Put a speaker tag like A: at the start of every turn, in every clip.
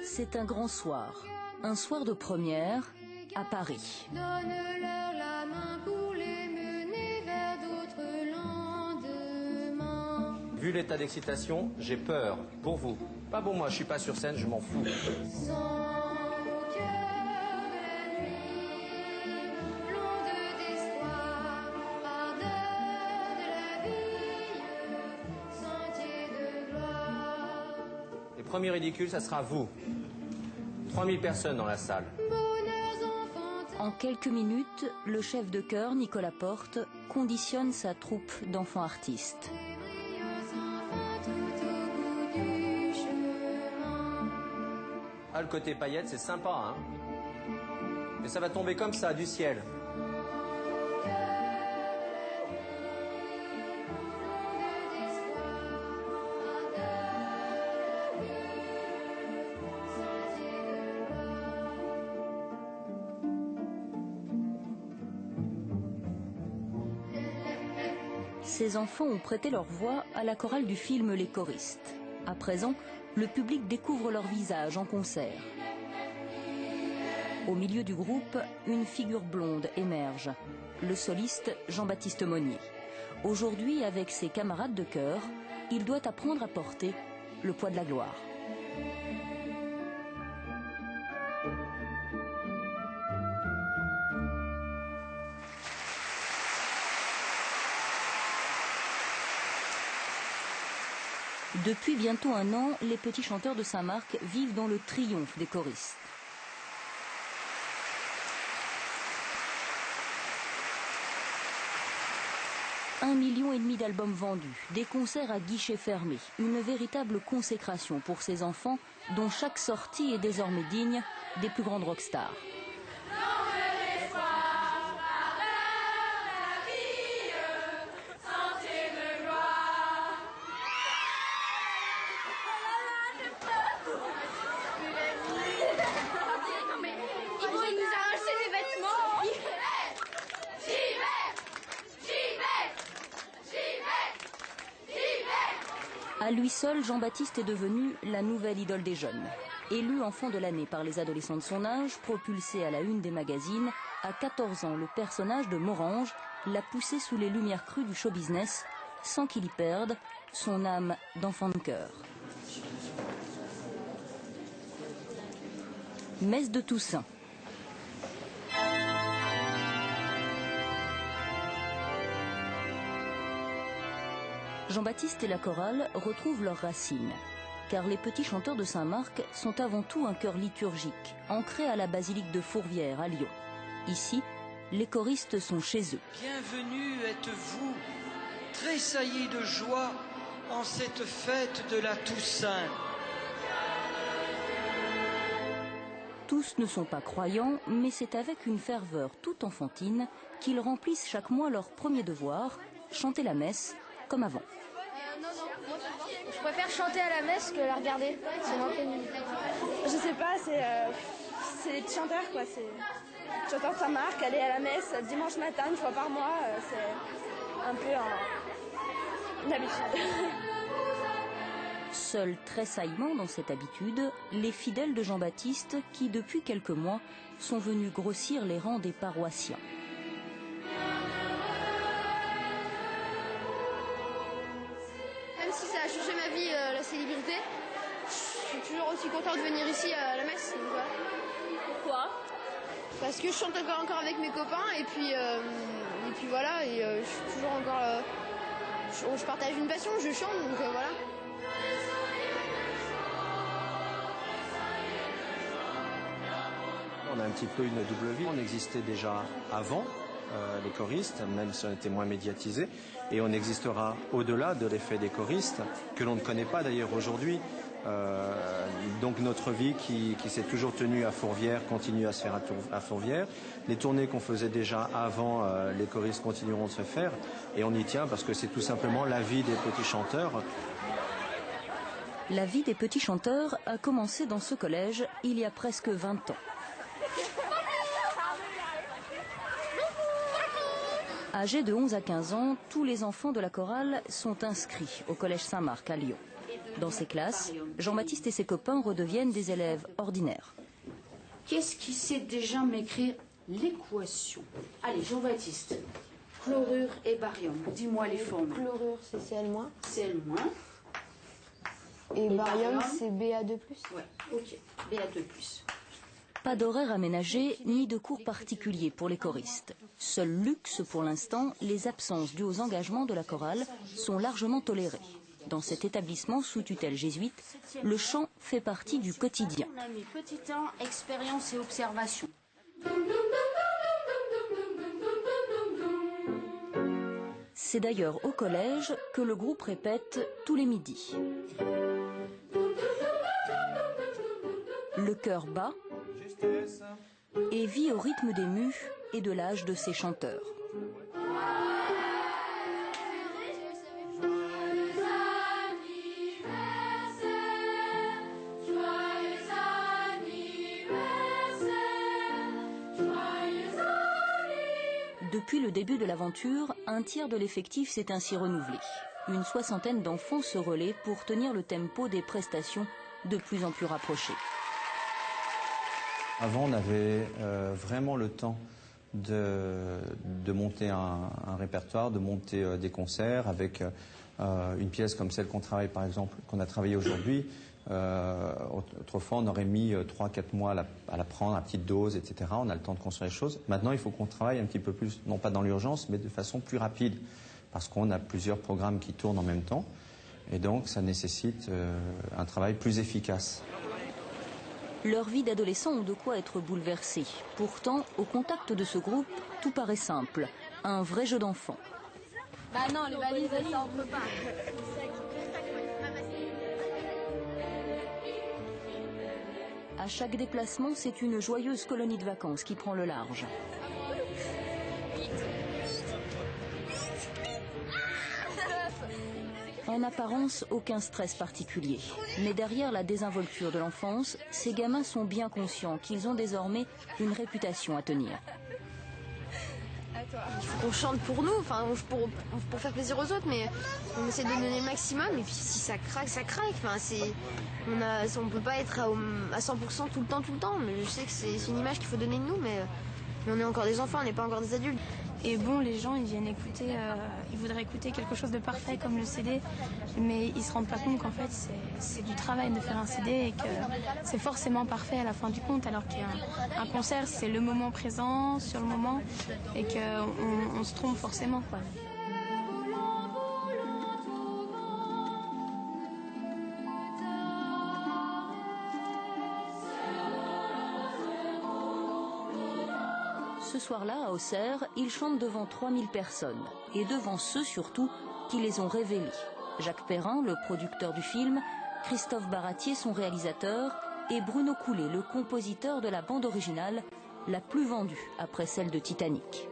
A: C'est un grand soir, un soir de première à Paris.
B: Donne-leur la main pour les mener vers d'autres lendemains.
C: Vu l'état d'excitation, j'ai peur pour vous. Pas pour moi, je suis pas sur scène, je m'en fous. Premier ridicule, ça sera vous. 3000 personnes dans la salle.
A: En quelques minutes, le chef de chœur, Nicolas Porte, conditionne sa troupe d'enfants artistes.
C: Ah, le côté paillettes, c'est sympa, hein. Mais ça va tomber comme ça, du ciel.
A: Ces enfants ont prêté leur voix à la chorale du film Les Choristes. À présent, le public découvre leur visage en concert. Au milieu du groupe, une figure blonde émerge, le soliste Jean-Baptiste Monnier. Aujourd'hui, avec ses camarades de chœur, il doit apprendre à porter le poids de la gloire. Depuis bientôt un an, les petits chanteurs de Saint-Marc vivent dans le triomphe des choristes. Un 1,5 million d'albums vendus, des concerts à guichets fermés, une véritable consécration pour ces enfants dont chaque sortie est désormais digne des plus grandes rockstars. À lui seul, Jean-Baptiste est devenu la nouvelle idole des jeunes. Élu enfant de l'année par les adolescents de son âge, propulsé à la une des magazines, à 14 ans, le personnage de Morange l'a poussé sous les lumières crues du show-business, sans qu'il y perde son âme d'enfant de chœur. Messe de Toussaint. Jean-Baptiste et la chorale retrouvent leurs racines, car les petits chanteurs de Saint-Marc sont avant tout un chœur liturgique, ancré à la basilique de Fourvière à Lyon. Ici, les choristes sont chez eux.
D: Bienvenue êtes-vous, tressaillis de joie en cette fête de la Toussaint.
A: Tous ne sont pas croyants, mais c'est avec une ferveur toute enfantine qu'ils remplissent chaque mois leur premier devoir, chanter la messe comme avant.
E: Je préfère chanter à la messe que la regarder. C'est moins pénible.
F: Je sais pas, c'est les chanteurs quoi. C'est chanteur de Saint-Marc, aller à la messe dimanche matin une fois par mois, c'est un peu une habitude.
A: Seul tressaillement dans cette habitude, les fidèles de Jean-Baptiste qui depuis quelques mois sont venus grossir les rangs des paroissiens.
E: Ça a changé ma vie, la célébrité. Je suis toujours aussi contente de venir ici à la messe. Voilà. Pourquoi? Parce que je chante encore avec mes copains et puis voilà, et je suis toujours encore... je partage une passion, je chante, donc voilà.
C: On a un petit peu une double vie, on existait déjà avant. Les choristes, même si on était moins médiatisés, et on existera au-delà de l'effet des choristes, que l'on ne connaît pas d'ailleurs aujourd'hui. Donc notre vie qui s'est toujours tenue à Fourvière continue à se faire à Fourvière. Les tournées qu'on faisait déjà avant, les choristes continueront de se faire, et on y tient parce que c'est tout simplement la vie des petits chanteurs.
A: La vie des petits chanteurs a commencé dans ce collège il y a presque 20 ans. Âgés de 11 à 15 ans, tous les enfants de la chorale sont inscrits au collège Saint-Marc à Lyon. Dans ces classes, Jean-Baptiste et ses copains redeviennent des élèves ordinaires.
G: Qu'est-ce qui sait déjà m'écrire l'équation? Allez, Jean-Baptiste. Chlorure et barium. Dis-moi les formules.
E: Chlorure, c'est Cl-.
G: Cl-.
E: Et barium, c'est Ba2+.
G: Ouais, ok. Ba2+.
A: Pas d'horaire aménagé, ni de cours particuliers pour les choristes. Seul luxe pour l'instant, les absences dues aux engagements de la chorale sont largement tolérées. Dans cet établissement sous tutelle jésuite, le chant fait partie du quotidien.
G: On a mis petit 1, expérience et observation.
A: C'est d'ailleurs au collège que le groupe répète tous les midis. Le chœur bat et vit au rythme des mus et de l'âge de ses chanteurs. Depuis le début de l'aventure, un tiers de l'effectif s'est ainsi renouvelé. Une 60aine d'enfants se relaient pour tenir le tempo des prestations de plus en plus rapprochées.
C: Avant, on avait vraiment le temps de monter un répertoire, de monter des concerts avec une pièce comme celle qu'on travaille, par exemple, qu'on a travaillée aujourd'hui. Autrefois, on aurait mis 3-4 mois à la prendre à petite dose, etc. On a le temps de construire les choses. Maintenant, il faut qu'on travaille un petit peu plus, non pas dans l'urgence, mais de façon plus rapide, parce qu'on a plusieurs programmes qui tournent en même temps. Et donc, ça nécessite un travail plus efficace.
A: Leur vie d'adolescent ont de quoi être bouleversée. Pourtant, au contact de ce groupe, tout paraît simple. Un vrai jeu d'enfant.
E: Bah non, les valises, ça on peut pas.
A: À chaque déplacement, c'est une joyeuse colonie de vacances qui prend le large. En apparence, aucun stress particulier. Mais derrière la désinvolture de l'enfance, ces gamins sont bien conscients qu'ils ont désormais une réputation à tenir.
E: Il faut qu'on chante pour nous, enfin, pour faire plaisir aux autres, mais on essaie de donner le maximum, et puis si ça craque, ça craque. Enfin, on peut pas être à 100% tout le temps, mais je sais que c'est une image qu'il faut donner de nous, mais on est encore des enfants, on n'est pas encore des adultes.
F: Et bon, les gens, ils viennent écouter, ils voudraient écouter quelque chose de parfait comme le CD, mais ils se rendent pas compte qu'en fait, c'est du travail de faire un CD et que c'est forcément parfait à la fin du compte, alors qu'un concert, c'est le moment présent, sur le moment, et qu'on se trompe forcément, quoi.
A: Ce soir-là, à Auxerre, ils chantent devant 3000 personnes, et devant ceux surtout qui les ont révélés. Jacques Perrin, le producteur du film, Christophe Baratier, son réalisateur, et Bruno Coulet, le compositeur de la bande originale, la plus vendue après celle de Titanic.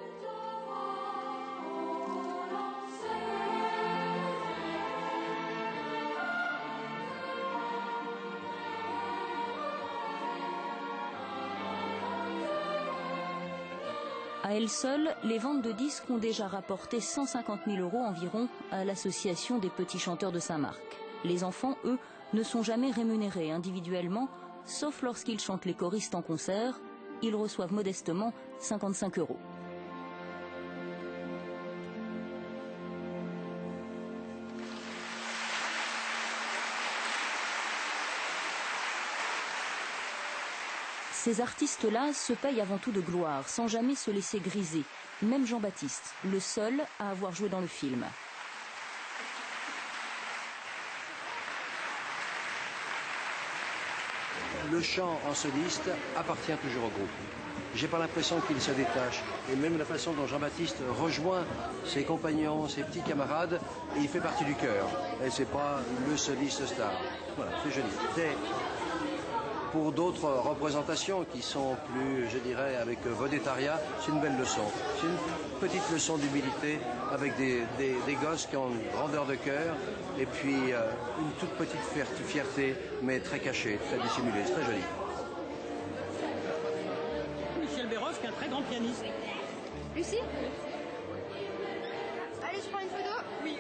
A: À elles seules, les ventes de disques ont déjà rapporté 150 000 € environ à l'association des petits chanteurs de Saint-Marc. Les enfants, eux, ne sont jamais rémunérés individuellement, sauf lorsqu'ils chantent les choristes en concert. Ils reçoivent modestement 55 €. Ces artistes-là se payent avant tout de gloire, sans jamais se laisser griser. Même Jean-Baptiste, le seul à avoir joué dans le film.
H: Le chant en soliste appartient toujours au groupe. J'ai pas l'impression qu'il se détache. Et même la façon dont Jean-Baptiste rejoint ses compagnons, ses petits camarades, et il fait partie du chœur. Et c'est pas le soliste star. Voilà, c'est joli. Pour d'autres représentations qui sont plus, je dirais, avec vedettariat, c'est une belle leçon. C'est une petite leçon d'humilité avec des gosses qui ont une grandeur de cœur et puis une toute petite fierté, mais très cachée, très dissimulée. C'est très joli.
I: Michel Béroff, qui est un très grand pianiste.
E: Lucie ?